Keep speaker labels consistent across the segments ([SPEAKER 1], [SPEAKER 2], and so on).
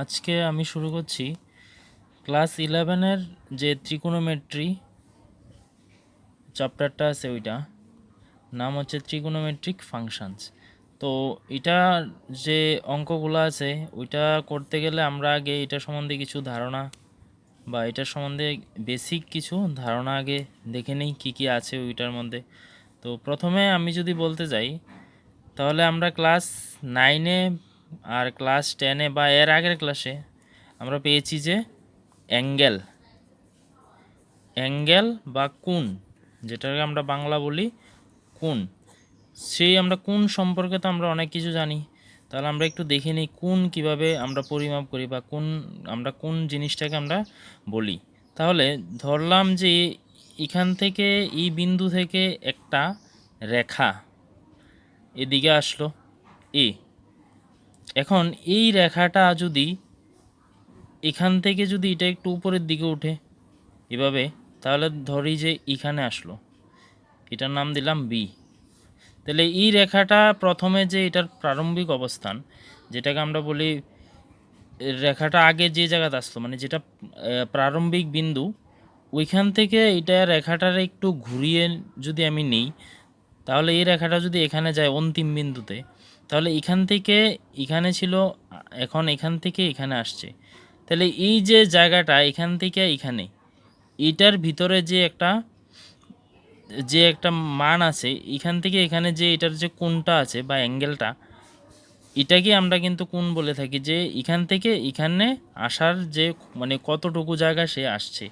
[SPEAKER 1] আজকে আমি শুরু করছি ক্লাস 11-এর যে ত্রিকোণমিতি চ্যাপ্টারটা আছে, ওইটা নাম হচ্ছে ত্রিকোণমিতিক ফাংশনস। তো এটা যে অঙ্কগুলো আছে ওইটা করতে গেলে আমরা আগে এটা সম্বন্ধে কিছু ধারণা বা এটার সম্বন্ধে বেসিক কিছু ধারণা আগে দেখে নিই কী কী আছে ওইটার মধ্যে। তো প্রথমে আমি যদি বলতে যাই, তাহলে আমরা ক্লাস 9-এ আর ক্লাস 10-এ বা এর আগের ক্লাসে আমরা পেয়েছি যে অ্যাঙ্গেল বা কোণ, যেটাকে আমরা বাংলা বলি কোণ। সেই আমরা কোণ সম্পর্কে তো আমরা অনেক কিছু জানি। তাহলে আমরা একটু দেখে নিই কোণ কীভাবে আমরা পরিমাপ করি বা আমরা কোন জিনিসটাকে আমরা বলি। তাহলে ধরলাম যে এখান থেকে এই বিন্দু থেকে একটা রেখা এদিকে আসলো এ। এখন এই রেখাটা যদি এখান থেকে যদি এটা একটু উপরের দিকে উঠে এভাবে, তাহলে ধরি যে এখানে আসলো, এটার নাম দিলাম বি। তাহলে এই রেখাটা প্রথমে যে এটার প্রারম্ভিক অবস্থান, যেটাকে আমরা বলি রেখাটা আগে যে জায়গাতে আসলো মানে যেটা প্রারম্ভিক বিন্দু, ওইখান থেকে এটা রেখাটার একটু ঘুরিয়ে যদি আমি নিই, তাহলে এই রেখাটা যদি এখানে যায় অন্তিম বিন্দুতে, তাহলে এখান থেকে এখানে ছিল, এখন এখান থেকে এখানে আসছে। তাহলে এই যে জায়গাটা এখান থেকে এখানে, এটার ভিতরে যে একটা মান আছে, এখান থেকে এখানে যে এটার যে কোণটা আছে বা অ্যাঙ্গেলটা, এটাকে আমরা কিন্তু কোণ বলে থাকি, যে এখান থেকে এখানে আসার যে মানে কতটুকু জায়গা সে আসছে,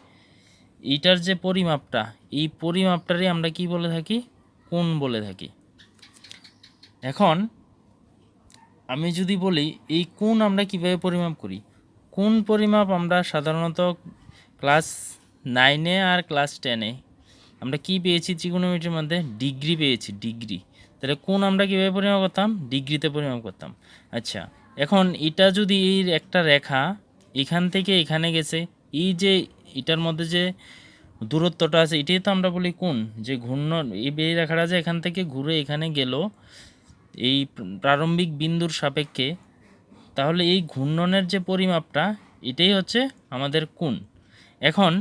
[SPEAKER 1] এইটার যে পরিমাপটা, এই পরিমাপটারই আমরা কি বলে থাকি, কোণ বলে থাকি। এখন আমি যদি বলি এই কোণ আমরা কিভাবে পরিমাপ করি, কোণ পরিমাপ আমরা সাধারণত ক্লাস 9-এ আর ক্লাস 10-এ আমরা কি পেয়েছি, ত্রিকোণমিতির মধ্যে ডিগ্রি পেয়েছি, ডিগ্রি। তাহলে কোণ আমরা কীভাবে পরিমাপ করতাম, ডিগ্রিতে পরিমাপ করতাম। আচ্ছা, এখন এটা যদি এই একটা রেখা এখান থেকে এখানে গেছে, এই যে এটার মধ্যে যে দূরত্বটা আছে, এটাই তো আমরা বলি কোণ। যে ঘূর্ণন, এই রেখাটা যে এখান থেকে ঘুরে এখানে গেল এই প্রারম্ভিক বিন্দুর সাপেক্ষে, তাহলে এই ঘূর্ণনের যে পরিমাপটা, এটাই হচ্ছে আমাদের কোণ। এখন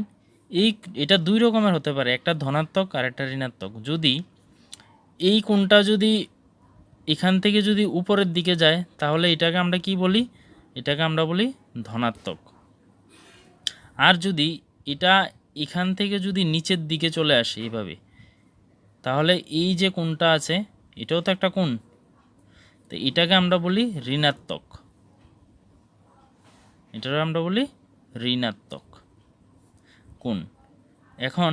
[SPEAKER 1] এটা দুই রকমের হতে পারে, একটা ধনাত্মক আর একটা ঋণাত্মক। যদি এই কোণটা যদি এখান থেকে যদি উপরের দিকে যায়, তাহলে এটাকে আমরা কি বলি, এটাকে আমরা বলি ধনাত্মক। আর যদি এটা এখান থেকে যদি নিচের দিকে চলে আসে এইভাবে, তাহলে এই যে কোণটা আছে এটাও তো একটা কোণ, তো এটাকে আমরা বলি ঋণাত্মক, এটাকে আমরা বলি ঋণাত্মক কোণ। এখন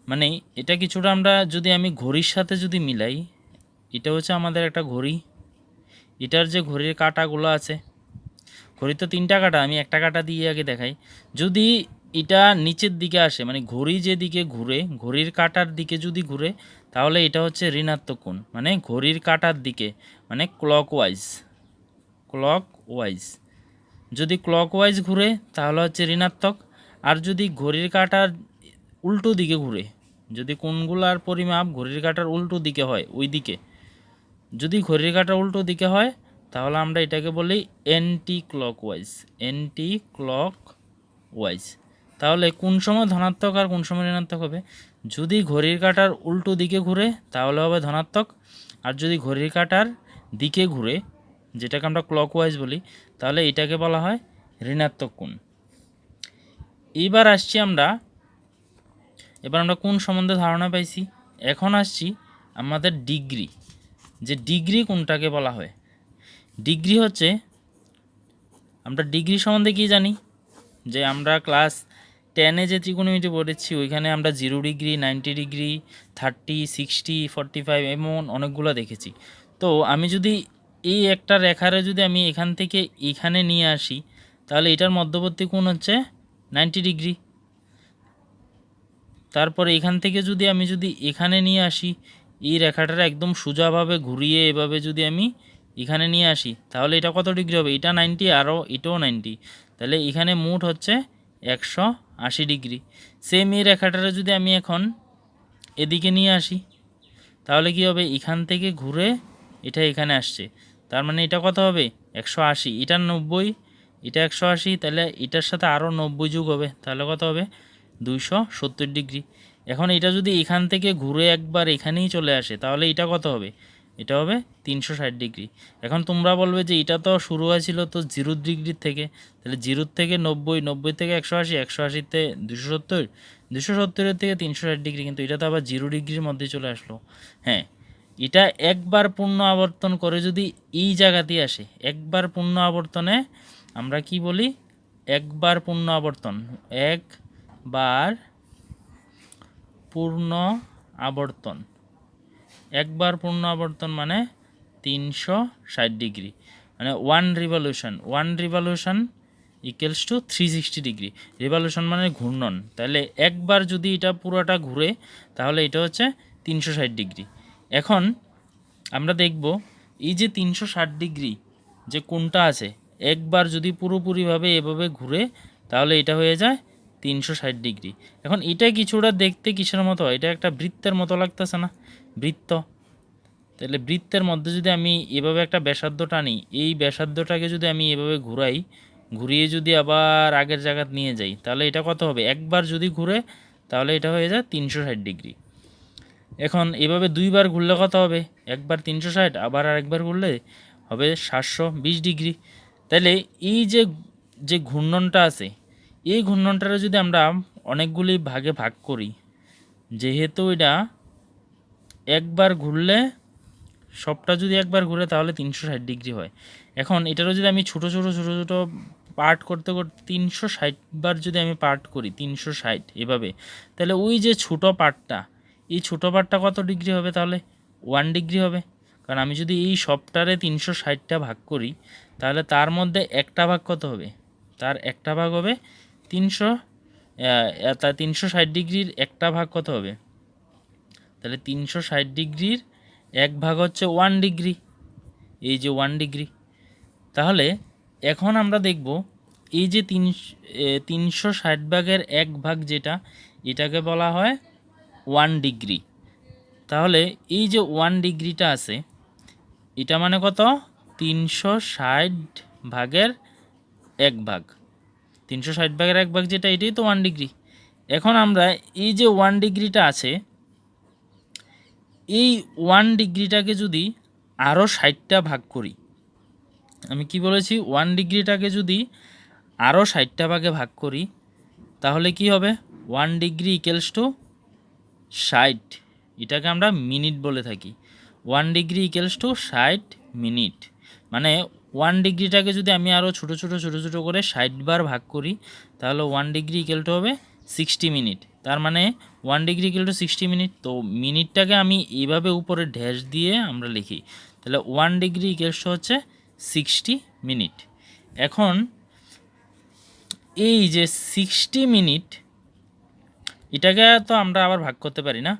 [SPEAKER 1] মানে এটা কিছুটা আমরা যদি আমি ঘড়ির সাথে যদি মিলাই, এটা হচ্ছে আমাদের একটা ঘড়ি, এটার যে ঘড়ির কাঁটাগুলো আছে, ঘড়ির তো 3টা কাঁটা, আমি একটা কাঁটা দিয়ে আগে দেখাই। যদি এটা নিচের দিকে আসে মানে ঘড়ি যেদিকে ঘুরে, ঘড়ির কাঁটার দিকে যদি ঘুরে, তাহলে এটা হচ্ছে ঋণাত্মক কোণ, মানে ঘড়ির কাঁটার দিকে, মানে ক্লকওয়াইজ। যদি ক্লকওয়াইজ ঘুরে তাহলে হচ্ছে ঋণাত্মক। আর যদি ঘড়ির কাঁটার উল্টো দিকে ঘুরে, যদি কোণগুলার পরিমাপ ঘড়ির কাঁটার উল্টো দিকে হয়, ওই দিকে যদি ঘড়ির কাঁটার উল্টো দিকে হয়, তাহলে আমরা এটাকে বলি অ্যান্টি ক্লকওয়াইজ। তাহলে কোন সময় ধনাত্মক আর কোন সময় ঋণাত্মক হবে, যদি ঘড়ির কাঁটার উল্টো দিকে ঘুরে তাহলে হবে ধনাত্মক, আর যদি ঘড়ির কাঁটার দিকে ঘুরে, যেটাকে আমরা ক্লকওয়াইজ বলি, তাহলে এটাকে বলা হয় ঋণাত্মক কোণ। এবার আমরা কোণ সম্বন্ধে ধারণা পাইছি। এখন আসছি আমাদের ডিগ্রি, যে ডিগ্রি কোনটাকে বলা হয়। ডিগ্রি হচ্ছে, আমরা ডিগ্রি সম্বন্ধে কি জানি, যে আমরা ক্লাস 10-এ যে ত্রিকোণমিতি পড়েছি ওইখানে আমরা 0 ডিগ্রি, 90 ডিগ্রি, 30, 60, 45 এমন অনেকগুলো দেখেছি। তো আমি যদি এই একটা রেখারে যদি আমি এখান থেকে এখানে নিয়ে আসি, তাহলে এটার মধ্যবর্তী কোণ হচ্ছে 90 ডিগ্রি। তারপরে এখান থেকে যদি আমি এখানে নিয়ে আসি, এই রেখাটার একদম সোজাভাবে ঘুরিয়ে এভাবে যদি আমি এখানে নিয়ে আসি, তাহলে এটা কত ডিগ্রি হবে, এটা 90 আরও এটাও 90, তাহলে এখানে মোট হচ্ছে 180 ডিগ্রি। সেম এই রেখাটারে যদি আমি এখন এদিকে নিয়ে আসি, তাহলে কি হবে, এখান থেকে ঘুরে এটা এখানে আসছে, তার মানে এটা কত হবে 180, এটা 90, এটা 180, তাহলে এটার সাথে আরও 90 যোগ হবে, তাহলে কত হবে 270 ডিগ্রি। এখন এটা যদি এখান থেকে ঘুরে একবার এখানেই চলে আসে তাহলে এটা কত হবে, এটা হবে 360 ডিগ্রি। এখন তোমরা বলবে যে এটা তো শুরু হয়েছিল তো 0 ডিগ্রির থেকে, তাহলে 0 থেকে 90, 90 থেকে 180, 180তে 270, 270-এর থেকে 360 ডিগ্রি, কিন্তু এটা তো আবার 0 ডিগ্রির মধ্যে চলে আসলো। হ্যাঁ, এটা একবার পূর্ণ আবর্তন করে যদি এই জায়গাতেই আসে, একবার পূর্ণ আবর্তনে আমরা কি বলি, একবার পূর্ণ আবর্তন, একবার পূর্ণ আবর্তন, একবার পূর্ণ আবর্তন মানে 360 ডিগ্রি, মানে 1 revolution equals to 360 degree. Revolution মানে ঘূর্ণন, তাহলে একবার যদি এটা পুরোটা ঘুরে তাহলে এটা হচ্ছে 360 ডিগ্রি। এখন আমরা দেখব এই যে 360 ডিগ্রি যে কোণটা আছে, একবার যদি পুরোপুরিভাবে এভাবে ঘুরে তাহলে এটা হয়ে যায় 360 ডিগ্রি। এখন এটা কিছুটা দেখতে কিসের মতো হয়, এটা একটা বৃত্তের মতো লাগতেছে না, বৃত্ত। তাহলে বৃত্তের মধ্যে যদি আমি এভাবে একটা ব্যাসার্ধ টানি, এই ব্যাসার্ধটাকে যদি আমি এভাবে ঘুরাই, ঘুরিয়ে যদি আবার আগের জায়গায় নিয়ে যাই তাহলে এটা কত হবে, একবার যদি ঘুরে তাহলে এটা হয়ে যায় 360 ডিগ্রি। এখন এভাবে দুইবার ঘুরলে কত হবে, একবার 360, আবার আরেকবার ঘুরলে হবে 720 ডিগ্রি। তাহলে এই যে যে ঘূর্ণনটা আছে, এই ঘূর্ণনটারে যদি আমরা অনেকগুলি ভাগে ভাগ করি, যেহেতু এটা একবার ঘুরলে, সবটা যদি একবার ঘুরে তাহলে 360 ডিগ্রি হয়। এখন এটারও যদি আমি ছোটো ছোটো পার্ট করতে করতে 360 বার যদি আমি পার্ট করি, 360 এভাবে, তাহলে ওই যে ছোটো পার্টটা, এই ছোটো পার্টটা কত ডিগ্রি হবে, তাহলে 1 ডিগ্রি হবে। কারণ আমি যদি এই সবটারে 360টা ভাগ করি তাহলে তার মধ্যে একটা ভাগ কত হবে, তার একটা ভাগ হবে 360 ডিগ্রির একটা ভাগ কত হবে, তাহলে 360 ডিগ্রির এক ভাগ হচ্ছে 1 ডিগ্রি, এই যে 1 ডিগ্রি। তাহলে এখন আমরা দেখব এই যে 360 ভাগের এক ভাগ যেটা, এটাকে বলা হয় 1 ডিগ্রি। তাহলে এই যে 1 ডিগ্রিটা আছে, এটা মানে কত, 360 ভাগের এক ভাগ, 360 ভাগের এক ভাগ যেটা, এটাই তো 1 ডিগ্রি। এখন আমরা এই যে 1 ডিগ্রিটা আছে, এই 1 ডিগ্রিটাকে যদি আরও 60টা ভাগ করি, আমি কি বলেছি, 1 ডিগ্রিটাকে যদি আরও 60টা ভাগে ভাগ করি তাহলে কি হবে, 1 ডিগ্রি ইকুয়ালস টু 60, এটাকে আমরা মিনিট বলে থাকি। 1 ডিগ্রি ইকুয়ালস টু 60 মিনিট, মানে 1 ডিগ্রিটাকে যদি আমি আরও ছোটো ছোটো করে 60 বার ভাগ করি তাহলে 1 ডিগ্রি ইকুয়াল টু হবে 60 মিনিট। তার মানে 1 ডিগ্রি ইকুয়াল টু 60 মিনিট। তো মিনিটটাকে আমি এইভাবে উপরে ড্যাশ দিয়ে আমরা লিখি, তাহলে 1 ডিগ্রি ইকুয়ালস টু হচ্ছে 60 মিনিট। এখন এই যে 60 মিনিট, এটাকে তো আমরা আবার ভাগ করতে পারি না।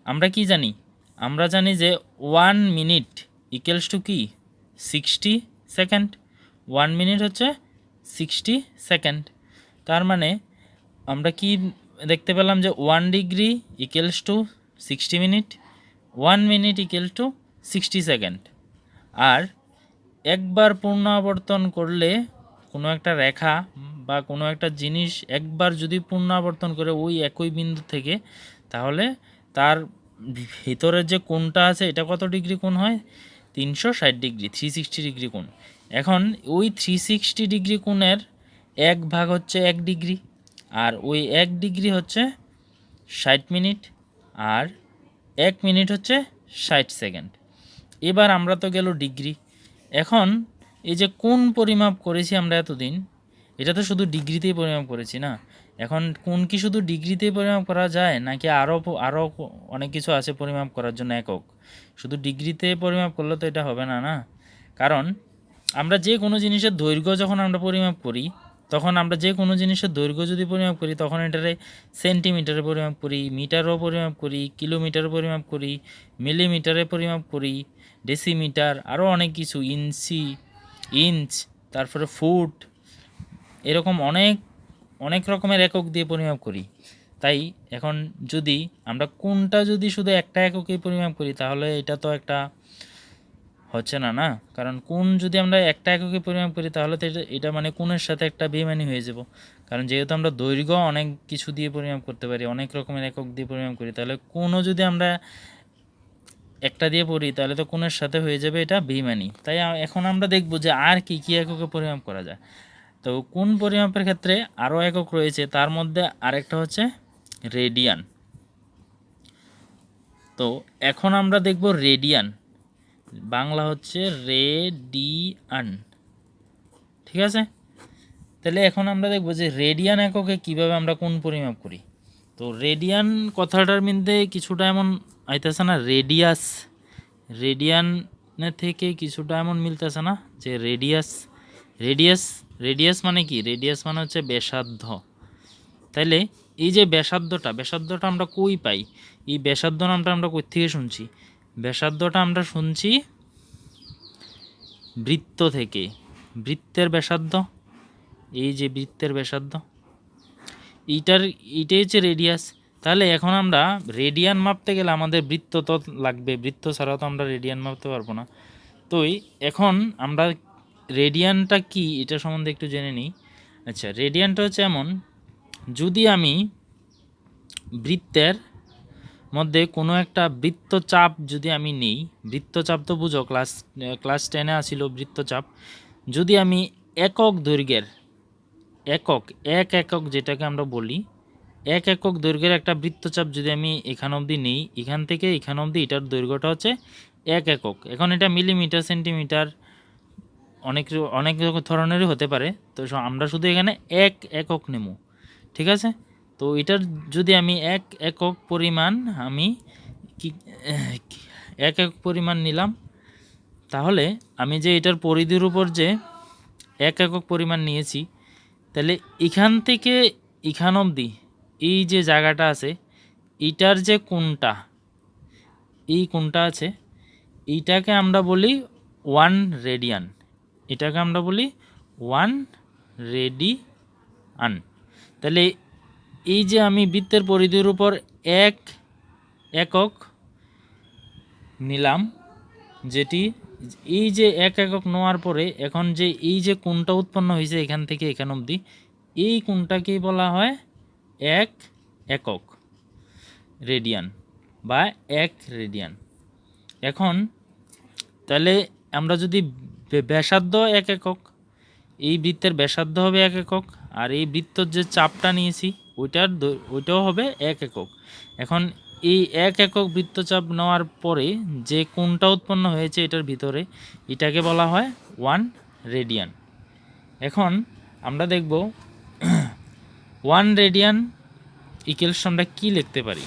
[SPEAKER 1] আমরা কি জানি, আমরা জানি যে 1 মিনিট ইকুয়ালস টু কি, 60 সেকেন্ড। 1 মিনিট হচ্ছে 60 সেকেন্ড। তার মানে আমরা কি দেখতে পেলাম যে 1 degree equals to 60 minute, 1 minute equal to 60 second. আর একবার পূর্ণ আবর্তন করলে কোনো একটা রেখা বা কোনো একটা জিনিস একবার যদি পূর্ণ আবর্তন করে ওই একই বিন্দু থেকে, তাহলে তার ভিতরের যে কোণটা আছে এটা কত ডিগ্রি কোণ হয়, 360 ডিগ্রি, 360 ডিগ্রি কোণ। এখন ওই 360 ডিগ্রি কোণের এক ভাগ হচ্ছে 1 ডিগ্রি, আর ওই 1 ডিগ্রি হচ্ছে 60 মিনিট, আর 1 মিনিট হচ্ছে 60 সেকেন্ড। এবার আমরা তো গেল ডিগ্রি। এখন এই যে কোণ পরিমাপ করেছি আমরা এতদিন, এটা তো শুধু ডিগ্রিতেই পরিমাপ করেছি না। এখন কোণ কি শুধু ডিগ্রিতেই পরিমাপ করা যায়, নাকি আরও অনেক কিছু আছে পরিমাপ করার জন্য একক? শুধু ডিগ্রিতে পরিমাপ করলে তো এটা হবে না, না। কারণ আমরা যে কোনো জিনিসের দৈর্ঘ্য যখন আমরা পরিমাপ করি, তখন আমরা যে কোনো জিনিসের দৈর্ঘ্য যদি পরিমাপ করি তখন এটারে সেন্টিমিটারে পরিমাপ করি, মিটারও পরিমাপ করি, কিলোমিটারও পরিমাপ করি, মিলিমিটারে পরিমাপ করি, ডেসিমিটার, আরও অনেক কিছু, ইঞ্চি, ইঞ্চ, তারপরে ফুট, এরকম অনেক অনেক রকমের একক দিয়ে পরিমাপ করি। তাই এখন যদি আমরা কোনটা যদি শুধু একটা এককেই পরিমাপ করি তাহলে এটা তো একটা হচ্ছে না না, কারণ কোণ যদি আমরা একটা এককে পরিমাপ করি তাহলে তো এটা মানে কোণের সাথে একটা বেইমানি হয়ে যাব। কারণ যেহেতু আমরা দৈর্ঘ্য অনেক কিছু দিয়ে পরিমাপ করতে পারি, অনেক রকমের একক দিয়ে পরিমাপ করি, তাহলে কোণও যদি আমরা একটা দিয়ে পড়ি তাহলে তো কোণের সাথে হয়ে যাবে এটা বেইমানি। তাই এখন আমরা দেখব যে আর কি কি এককে পরিমাপ করা যায়। তো কোণ পরিমাপের ক্ষেত্রে আরও একক রয়েছে, তার মধ্যে আরেকটা হচ্ছে রেডিয়ান। তো এখন আমরা দেখব রেডিয়ান, বাংলা হচ্ছে রেডিয়ান, ঠিক আছে। তাহলে এখন আমরা দেখব যে রেডিয়ান এককে কিভাবে আমরা কোণ পরিমাপ করি। তো রেডিয়ান কথাটার মধ্যে কিছুটা এমন আইতেছে না, রেডিয়াস, রেডিয়ানের থেকে কিছুটা এমন মিলতেছে না যে রেডিয়াস, রেডিয়াস, রেডিয়াস মানে কি, রেডিয়াস মানে হচ্ছে ব্যাসার্ধ। তাইলে এই যে ব্যাসার্ধটা আমরা কই পাই, এই ব্যাসার্ধ নামটা আমরা কই থেকে শুনছি, ব্যাসার্ধটা আমরা শুনছি বৃত্ত থেকে, বৃত্তের ব্যাসার্ধ, এই যে বৃত্তের ব্যাসার্ধ, এইটাই হচ্ছে রেডিয়াস। তাহলে এখন আমরা রেডিয়ান মাপতে গেলে আমাদের বৃত্ত তো লাগবে, বৃত্ত ছাড়াও তো আমরা রেডিয়ান মাপতে পারবো না। তো এখন আমরা রেডিয়ানটা কি এটা সম্বন্ধে একটু জেনে নিই। আচ্ছা, রেডিয়ানটা হচ্ছে এমন, যদি আমি বৃত্তের মধ্যে কোনো একটা বৃত্তচাপ যদি আমি নিই, বৃত্তচাপ তো বুঝো, ক্লাস 10-এ আসিল বৃত্তচাপ, যদি আমি একক দৈর্ঘ্যের, এক একক যেটাকে আমরা বলি, এক একক দৈর্ঘ্যের একটা বৃত্তচাপ যদি আমি এখান অবধি নিই, এখান থেকে এখান অবধি, এটার দৈর্ঘ্যটা হচ্ছে এক একক। এখন এটা মিলিমিটার, সেন্টিমিটার, অনেক অনেক ধরনেরই হতে পারে। তো আমরা শুধু এখানে এক একক নেব, ঠিক আছে। তো এটার যদি আমি এক একক পরিমাণ, আমি কি এক একক পরিমাণ নিলাম, তাহলে আমি যে এটার পরিধির উপর যে এক একক পরিমাণ নিয়েছি, তাহলে এখান থেকে এখান অবধি এই যে জায়গাটা আছে, এইটার যে কোণটা, এই কোণটা আছে, এইটাকে আমরা বলি 1 রেডিয়ান, এটাকে আমরা বলি 1 রেডিয়ান। তাহলে এই যে আমি বৃত্তের পরিধির উপর এক একক নিলাম, যেটি এই যে এক একক নেওয়ার পরে এখন যে এই যে কোণটা উৎপন্ন হয়েছে এখান থেকে এখান অবধি, এই কোণটাকেই বলা হয় এক একক রেডিয়ান বা এক রেডিয়ান। এখন তাহলে আমরা যদি ব্যাসার্ধ এক একক, এই বৃত্তের ব্যাসার্ধ হবে এক একক, আর এই বৃত্তর যে চাপটা নিয়েছি ওইটাও হবে এক একক। এখন এই এক একক বৃত্তচাপ নেওয়ার পরে যে কোণটা উৎপন্ন হয়েছে এটার ভিতরে, এটাকে বলা হয় 1 রেডিয়ান। এখন আমরা দেখব 1 রেডিয়ান ইকুয়ালস আমরা কি লিখতে পারি।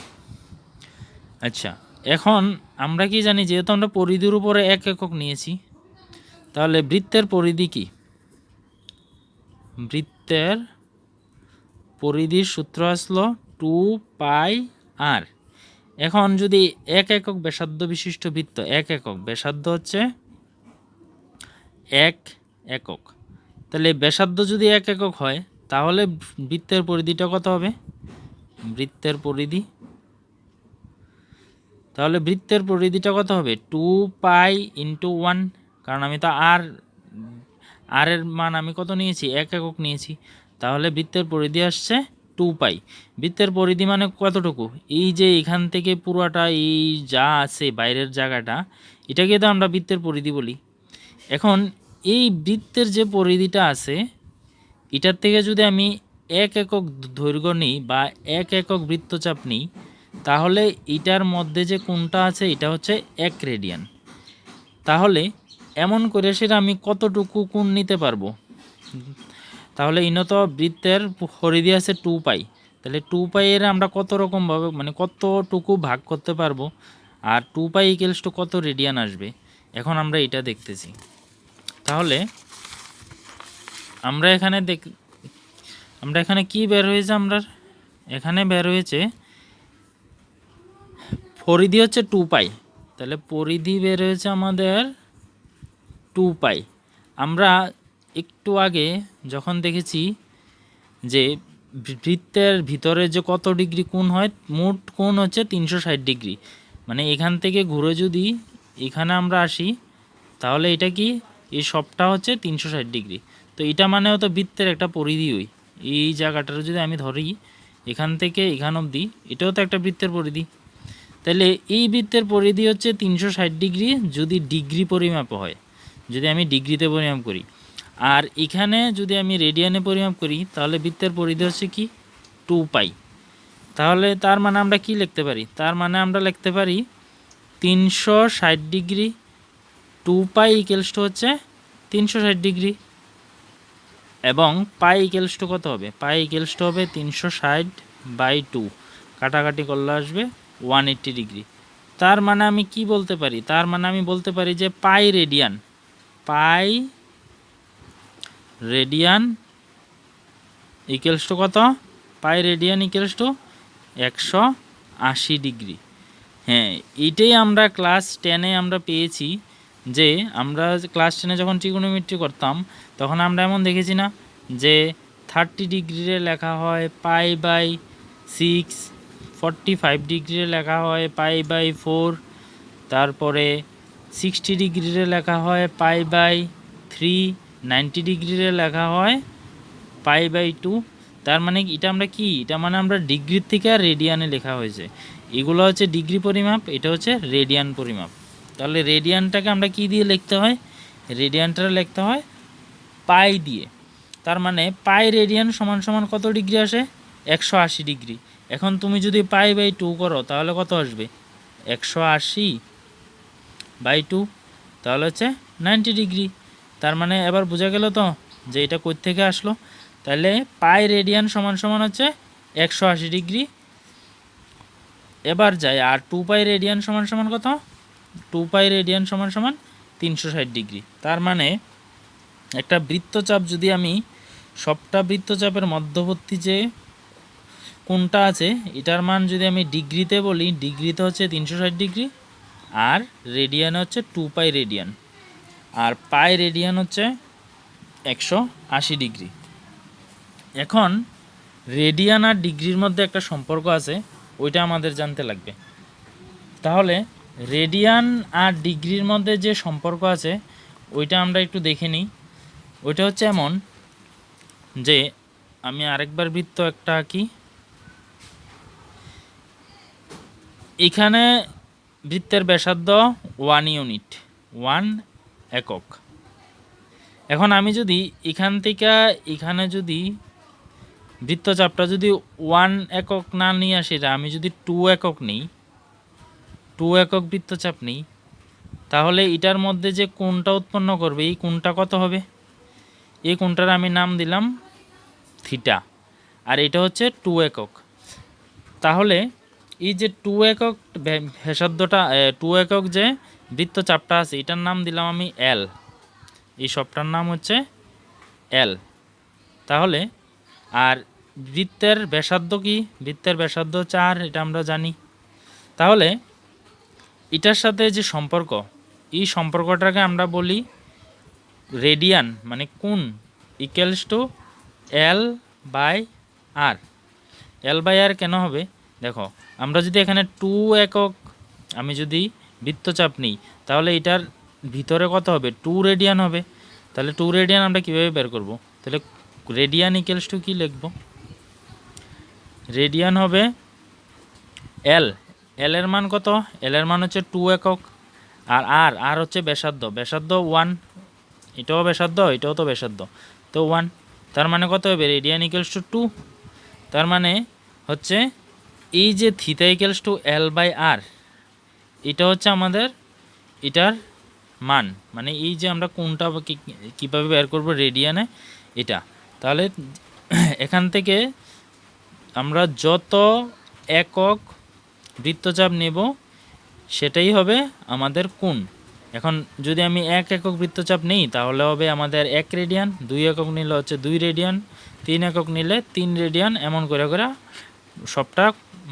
[SPEAKER 1] আচ্ছা, এখন আমরা কি জানি, যেহেতু আমরা পরিধির উপরে এক একক নিয়েছি, তাহলে বৃত্তের পরিধি কি, বৃত্তের পরিধির সূত্র আসলো 2πr। এখন যদি এক একক ব্যাসার্ধ বিশিষ্ট বৃত্ত, এক একক ব্যাসার্ধ হচ্ছে এক একক, তাহলে ব্যাসার্ধ যদি এক একক হয় তাহলে বৃত্তের পরিধিটা কত হবে, বৃত্তের পরিধি, তাহলে বৃত্তের পরিধিটা কত হবে 2π × 1, কারণ আমি তো আর এর মান আমি কত নিয়েছি, এক একক নিয়েছি, তাহলে বৃত্তের পরিধি আসছে 2π। বৃত্তের পরিধি মানে কতটুকু, এই যে এখান থেকে পুরোটা এই যা আছে বাইরের জায়গাটা, এটাকে তো আমরা বৃত্তের পরিধি বলি। এখন এই বৃত্তের যে পরিধিটা আছে, এটার থেকে যদি আমি এক একক দৈর্ঘ্য নিই বা এক একক বৃত্তচাপ নিই, তাহলে এটার মধ্যে যে কোণটা আছে এটা হচ্ছে 1 রেডিয়ান। তাহলে এমন করে সেটা আমি কতটুকু কোণ নিতে পারবো, তাহলে ইনত বৃত্তের পরিধি আছে 2π, তাহলে 2π এর আমরা কত রকমভাবে মানে কতটুকু ভাগ করতে পারবো, আর 2π = কত রেডিয়ান আসবে, এখন আমরা এটা দেখতেছি। তাহলে আমরা এখানে কি বের হয়েছে, আমরা এখানে বের হয়েছে পরিধি হচ্ছে 2π, তাহলে পরিধি বের হয়েছে আমাদের 2π। আমরা একটু আগে যখন দেখেছি যে বৃত্তের ভিতরে যে কত ডিগ্রি কোণ হয়, মোট কোণ হচ্ছে 360 ডিগ্রি, মানে এখান থেকে ঘুরে যদি এখানে আমরা আসি তাহলে এটা কি, এই সবটা হচ্ছে 360 ডিগ্রি। তো এটা মানেও তো বৃত্তের একটা পরিধি, ওই এই জায়গাটার যদি আমি ধরি এখান থেকে এখান অবধি, এটাও তো একটা বৃত্তের পরিধি। তাহলে এই বৃত্তের পরিধি হচ্ছে 360 ডিগ্রি যদি ডিগ্রি পরিমাপ হয়, যদি আমি ডিগ্রিতে পরিমাপ করি। আর এখানে যদি আমি রেডিয়ানে পরিমাপ করি তাহলে বৃত্তের পরিধি হচ্ছে কি 2 পাই। তাহলে তার মানে আমরা কি লিখতে পারি, তার মানে আমরা লিখতে পারি 360 ডিগ্রি 2 পাই ইকুয়ালস টু হচ্ছে 360 ডিগ্রি, এবং পাই ইকুয়ালস টু কত হবে, পাই ইকুয়ালস টু হবে 360/2, কাটাকাটি করলে আসবে 180 ডিগ্রি। তার মানে আমি কি বলতে পারি, তার মানে আমি বলতে পারি যে পাই রেডিয়ান ইকুয়ালস টু কত, পাই রেডিয়ান ইকুয়ালস টু 180 ডিগ্রি। হ্যাঁ, এইটাই আমরা ক্লাস 10-এ আমরা পেয়েছি, যে আমরা ক্লাস 10-এ যখন ট্রিগোনোমেট্রি করতাম তখন আমরা এমন দেখেছি না, যে 30 ডিগ্রিরে লেখা হয় পাই/6, 45 ডিগ্রিরে লেখা হয় পাই/4, তারপরে 60 ডিগ্রিরে লেখা হয় পাই/3, 90 ডিগ্রিরে লেখা হয় পাই/2। তার মানে এটা আমরা কি, এটা মানে আমরা ডিগ্রির থেকে আর রেডিয়ানে লেখা হয়েছে। এগুলো হচ্ছে ডিগ্রি পরিমাপ, এটা হচ্ছে রেডিয়ান পরিমাপ। তাহলে রেডিয়ানটাকে আমরা কি দিয়ে লিখতে হয়, রেডিয়ানটা লিখতে হয় পাই দিয়ে। তার মানে পাই রেডিয়ান সমান সমান কত ডিগ্রি আসে, 180 ডিগ্রি। এখন তুমি যদি পাই/2 করো তাহলে কত আসবে, 180/2, তাহলে হচ্ছে 90 ডিগ্রি। তার মানে এবার বোঝা গেল তো যে এটা কোথা থেকে আসলো। তাহলে পাই রেডিয়ান সমান সমান হচ্ছে 180 ডিগ্রি। এবার যাই, আর 2 পাই রেডিয়ান সমান সমান কত, 2 পাই রেডিয়ান সমান সমান 360 ডিগ্রি। তার মানে একটা বৃত্তচাপ যদি আমি সবটা বৃত্তচাপের মধ্যবর্তী যে কোণটা আছে এটার মান যদি আমি ডিগ্রিতে বলি, ডিগ্রিতে হচ্ছে 360 ডিগ্রি, আর রেডিয়ান হচ্ছে 2 পাই রেডিয়ান, আর পাই রেডিয়ান হচ্ছে 180 ডিগ্রি। এখন রেডিয়ান আর ডিগ্রির মধ্যে একটা সম্পর্ক আছে, ওইটা আমাদের জানতে লাগবে। তাহলে রেডিয়ান আর ডিগ্রির মধ্যে যে সম্পর্ক আছে ওইটা আমরা একটু দেখে নিই। ওইটা হচ্ছে এমন যে, আমি আরেকবার বৃত্ত একটা আঁকি। এখানে বৃত্তের ব্যাসার্ধ 1 ইউনিট, 1 একক। এখন আমি যদি এখান থেকে এখানে যদি বৃত্তচাপটা যদি 1 একক না নিয়ে আসি, আমি যদি 2 একক নিই, 2 একক বৃত্তচাপ নিই, তাহলে এটার মধ্যে যে কোণটা উৎপন্ন করবে এই কোণটা কত হবে, এই কোণটার আমি নাম দিলাম থিটা, আর এটা হচ্ছে 2 একক। তাহলে এই যে 2 একক ব্যাসার্ধটা, 2 একক যে বৃত্তচাপটা আছে এটার নাম দিলাম আমি এল, এই সবটার নাম হচ্ছে এল। তাহলে আর বৃত্তের ব্যাসার্ধ কি, বৃত্তের ব্যাসার্ধ 4, এটা আমরা জানি। তাহলে এটার সাথে যে সম্পর্ক, এই সম্পর্কটাকে আমরা বলি রেডিয়ান, মানে কোণ ইকুয়ালস টু L/R। L/R কেন হবে, দেখো আমরা যদি এখানে 2 একক আমি যদি বৃত্তচাপ নিই তাহলে এটার ভিতরে কত হবে, 2 রেডিয়ান হবে। তাহলে 2 রেডিয়ান আমরা কীভাবে বের করব, তাহলে রেডিয়ান ইকুয়ালস টু কী লিখব, রেডিয়ান হবে এল, এল এর মান কত, এল এর মান হচ্ছে 2 একক, আর আর আর হচ্ছে ব্যাসার্ধ, ব্যাসার্ধ 1, এটাও ব্যাসার্ধ এটাও তো ব্যাসার্ধ, তো 1। তার মানে কত হবে, রেডিয়ান ইকুয়ালস টু 2। তার মানে হচ্ছে এই যে থিটা ইকুয়ালস টু L/R, এটা হচ্ছে আমাদের এটার মান, মানে এই যে আমরা কোনটা কীভাবে বের করব রেডিয়ানে এটা। তাহলে এখান থেকে আমরা যত একক বৃত্তচাপ নেব সেটাই হবে আমাদের কোণ। এখন যদি আমি 1 একক বৃত্তচাপ নিই তাহলে হবে আমাদের 1 রেডিয়ান, 2 একক নিলে হচ্ছে 2 রেডিয়ান, 3 একক নিলে 3 রেডিয়ান, এমন করে করে সবটা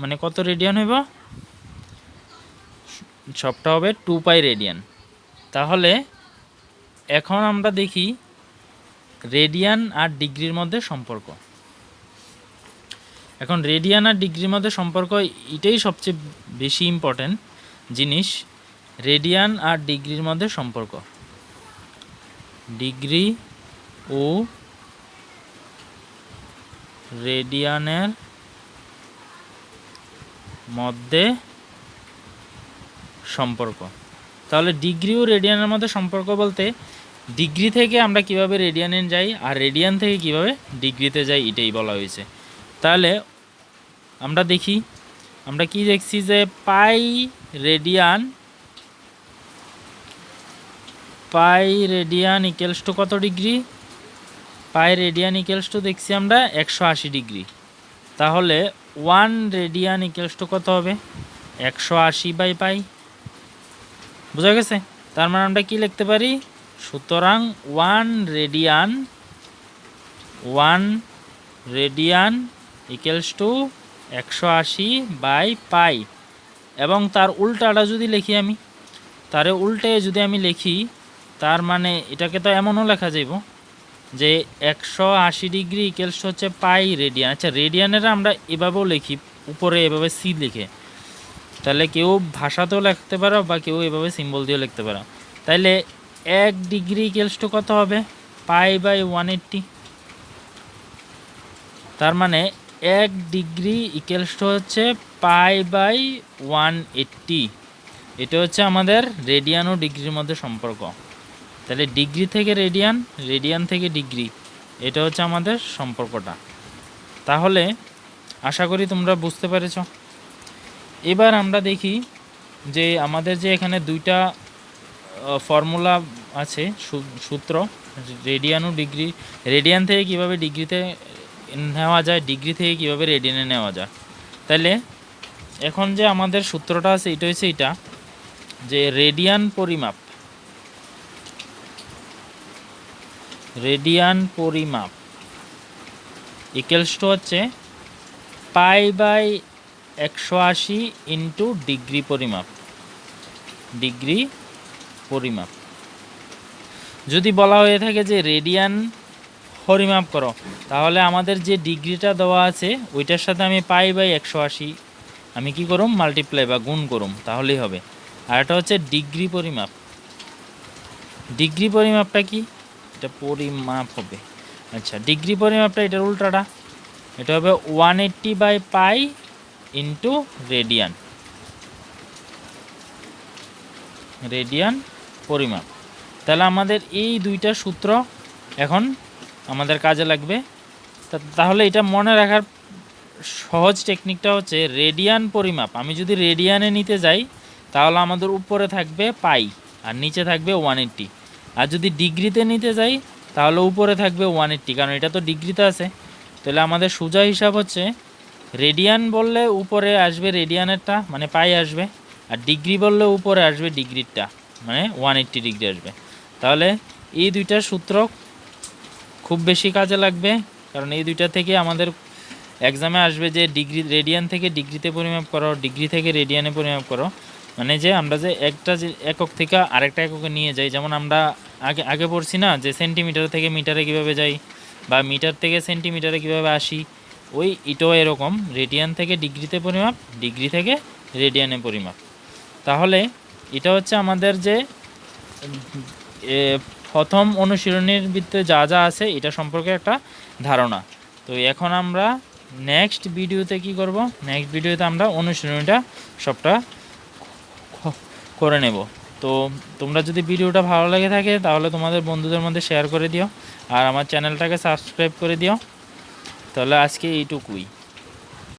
[SPEAKER 1] মানে কত রেডিয়ান হইব, সবটা হবে 2 পাই রেডিয়ান। তাহলে এখন আমরা দেখি রেডিয়ান আর ডিগ্রির মধ্যে সম্পর্ক। এখন রেডিয়ান আর ডিগ্রির মধ্যে সম্পর্ক এটাই সবচেয়ে বেশি ইম্পর্টেন্ট জিনিস, রেডিয়ান আর ডিগ্রির মধ্যে সম্পর্ক। ডিগ্রি ও রেডিয়ানের মধ্যে সম্পর্ক। তাহলে ডিগ্রি ও রেডিয়ানের মধ্যে সম্পর্ক বলতে ডিগ্রি থেকে আমরা কিভাবে রেডিয়ানে যাই আর রেডিয়ান থেকে কিভাবে ডিগ্রিতে যাই এটাই বলা হয়েছে। তাহলে আমরা দেখি, আমরা কি দেখছি যে পাই রেডিয়ান ইকুয়ালস টু কত ডিগ্রি? পাই রেডিয়ান ইকুয়ালস টু দেখছি আমরা 180 ডিগ্রি। তাহলে 1 রেডিয়ান ইকুয়ালস টু কত হবে? 180 বাই পাই। বোঝা গেছে? তার মানে আমরা কি লিখতে পারি? সুতরাং 1 radian equals to 180 by pi. এবং তার উল্টাটা যদি লিখি আমি, তার উল্টে যদি আমি লিখি, তার মানে এটাকে তো এমনও লেখা যাইব যে 180 ডিগ্রি ইকুয়ালস হচ্ছে পাই রেডিয়ান। আচ্ছা, রেডিয়ানের আমরা এভাবেও লিখি, উপরে এভাবে সি লিখে। তাহলে কেউ ভাষাতেও লিখতে পারো বা কেউ এভাবে সিম্বল দিয়েও লিখতে পারো। তাইলে 1 ডিগ্রি ইকুয়ালস টু কত হবে? Pi by 180। তার মানে 1 ডিগ্রি ইকুয়ালস টু হচ্ছে পাই বাই 180। এটা হচ্ছে আমাদের রেডিয়ান ও ডিগ্রির মধ্যে সম্পর্ক। তাহলে ডিগ্রি থেকে রেডিয়ান, রেডিয়ান থেকে ডিগ্রি, এটা হচ্ছে আমাদের সম্পর্কটা। তাহলে আশা করি তোমরা বুঝতে পেরেছ। এবার আমরা দেখি যে আমাদের যে এখানে দুইটা ফর্মুলা আছে, সূত্র, রেডিয়ান ও ডিগ্রি, রেডিয়ান থেকে কিভাবে ডিগ্রিতে নেওয়া যায়, ডিগ্রি থেকে কিভাবে রেডিয়ানে নেওয়া যায়। তাহলে এখন যে আমাদের সূত্রটা আছে এটা হচ্ছে এটা, যে রেডিয়ান পরিমাপ ইকুয়ালস টু হচ্ছে পাই বাই 180 ইন্টু ডিগ্রি পরিমাপ। যদি বলা হয়ে থাকে যে রেডিয়ান পরিমাপ করো, তাহলে আমাদের যে ডিগ্রিটা দেওয়া আছে ওইটার সাথে আমি পাই বাই 180 আমি কি করুম? মাল্টিপ্লাই বা গুণ করুম, তাহলেই হবে। আর এটা হচ্ছে ডিগ্রি পরিমাপ। ডিগ্রি পরিমাপটা কি? এটা পরিমাপ হবে। আচ্ছা, ডিগ্রি পরিমাপটা এটার উল্টাটা, এটা হবে 180 বাই পাই ইন্টু রেডিয়ান পরিমাপ। তাহলে আমাদের এই দুইটা সূত্র এখন আমাদের কাজে লাগবে। তাহলে এটা মনে রাখার সহজ টেকনিকটা হচ্ছে রেডিয়ান পরিমাপ আমি যদি রেডিয়ানে নিতে যাই তাহলে আমাদের উপরে থাকবে পাই আর নিচে থাকবে 180। আর যদি ডিগ্রিতে নিতে যাই তাহলে উপরে থাকবে 180, কারণ এটা তো ডিগ্রিতে আছে। তাহলে আমাদের সোজা হিসাব হচ্ছে রেডিয়ান বললে উপরে আসবে রেডিয়ানেরটা, মানে পাই আসবে, আর ডিগ্রি বললে উপরে আসবে ডিগ্রিরটা, মানে 180 ডিগ্রি আসবে। তাহলে এই দুইটা সূত্র খুব বেশি কাজে লাগবে, কারণ এই দুইটা থেকে আমাদের এক্সামে আসবে যে ডিগ্রি, রেডিয়ান থেকে ডিগ্রিতে পরিমাপ করো, ডিগ্রি থেকে রেডিয়ানে পরিমাপ করো। মানে যে আমরা যে একটা যে একক থেকে আরেকটা এককে নিয়ে যাই, যেমন আমরা আগে পড়ছি না যে সেন্টিমিটার থেকে মিটারে কিভাবে যাই, বা মিটার থেকে সেন্টিমিটারে কিভাবে আসি, ওই এটাও এরকম রেডিয়ান থেকে ডিগ্রিতে পরিমাপ, ডিগ্রি থেকে রেডিয়ানে পরিমাপ। তাহলে এটা হচ্ছে আমাদের যে প্রথম অনুশীলনীর ভিতরে যা যা আছে এটা সম্পর্কে একটা ধারণা। তো এখন আমরা নেক্সট ভিডিওতে কি করব? নেক্সট ভিডিওতে আমরা অনুশীলনীটা সবটা করে নেব। তো তোমরা যদি ভিডিওটা ভালো লাগে থাকে তাহলে তোমাদের বন্ধুদের মধ্যে শেয়ার করে দিও, আর আমার চ্যানেলটাকে সাবস্ক্রাইব করে দিও। তাহলে আজকে এইটুকুই।